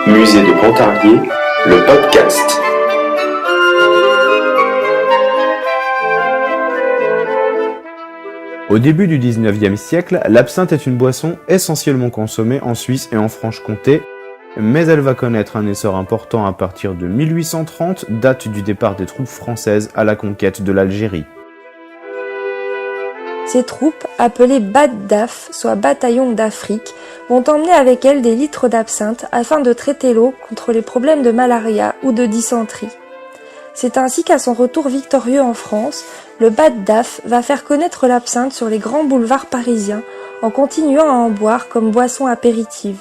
Musée de Pontarlier, le podcast. Au début du XIXe siècle, l'absinthe est une boisson essentiellement consommée en Suisse et en Franche-Comté, mais elle va connaître un essor important à partir de 1830, date du départ des troupes françaises à la conquête de l'Algérie. Ces troupes, appelées BADDAF, soit bataillons d'Afrique, vont emmener avec elles des litres d'absinthe afin de traiter l'eau contre les problèmes de malaria ou de dysenterie. C'est ainsi qu'à son retour victorieux en France, le BADDAF va faire connaître l'absinthe sur les grands boulevards parisiens en continuant à en boire comme boisson apéritive.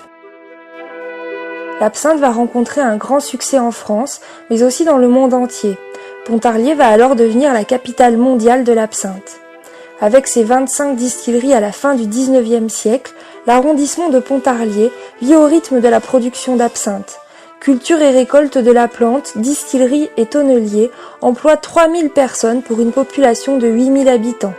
L'absinthe va rencontrer un grand succès en France, mais aussi dans le monde entier. Pontarlier va alors devenir la capitale mondiale de l'absinthe. Avec ses 25 distilleries à la fin du XIXe siècle, l'arrondissement de Pontarlier vit au rythme de la production d'absinthe. Culture et récolte de la plante, distilleries et tonneliers emploient 3000 personnes pour une population de 8000 habitants.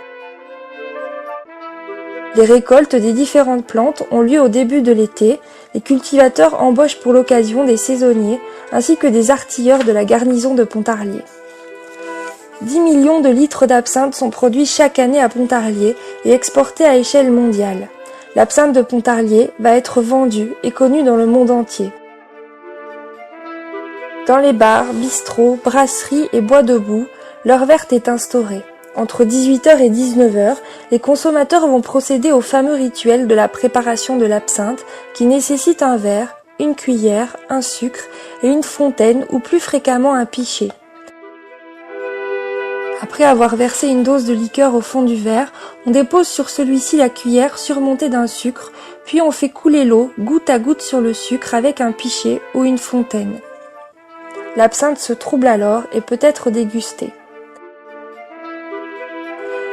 Les récoltes des différentes plantes ont lieu au début de l'été. Les cultivateurs embauchent pour l'occasion des saisonniers ainsi que des artilleurs de la garnison de Pontarlier. 10 millions de litres d'absinthe sont produits chaque année à Pontarlier et exportés à échelle mondiale. L'absinthe de Pontarlier va être vendue et connue dans le monde entier. Dans les bars, bistrots, brasseries et bois debout, l'heure verte est instaurée. Entre 18h et 19h, les consommateurs vont procéder au fameux rituel de la préparation de l'absinthe qui nécessite un verre, une cuillère, un sucre et une fontaine ou plus fréquemment un pichet. Après avoir versé une dose de liqueur au fond du verre, on dépose sur celui-ci la cuillère surmontée d'un sucre, puis on fait couler l'eau goutte à goutte sur le sucre avec un pichet ou une fontaine. L'absinthe se trouble alors et peut être dégustée.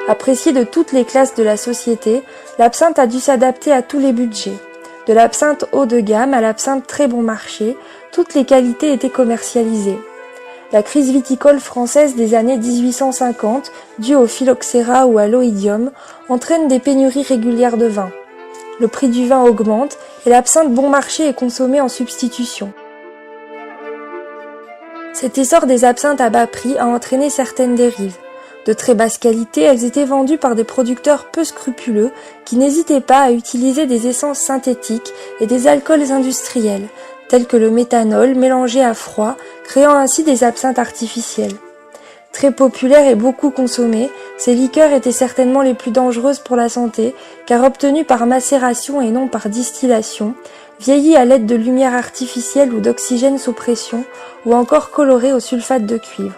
Appréciée de toutes les classes de la société, l'absinthe a dû s'adapter à tous les budgets. De l'absinthe haut de gamme à l'absinthe très bon marché, toutes les qualités étaient commercialisées. La crise viticole française des années 1850, due au phylloxéra ou à l'oïdium, entraîne des pénuries régulières de vin. Le prix du vin augmente et l'absinthe bon marché est consommée en substitution. Cet essor des absinthes à bas prix a entraîné certaines dérives. De très basse qualité, elles étaient vendues par des producteurs peu scrupuleux qui n'hésitaient pas à utiliser des essences synthétiques et des alcools industriels, tels que le méthanol mélangé à froid, créant ainsi des absinthes artificielles. Très populaires et beaucoup consommées, ces liqueurs étaient certainement les plus dangereuses pour la santé, car obtenues par macération et non par distillation, vieillies à l'aide de lumière artificielle ou d'oxygène sous pression, ou encore colorées au sulfate de cuivre.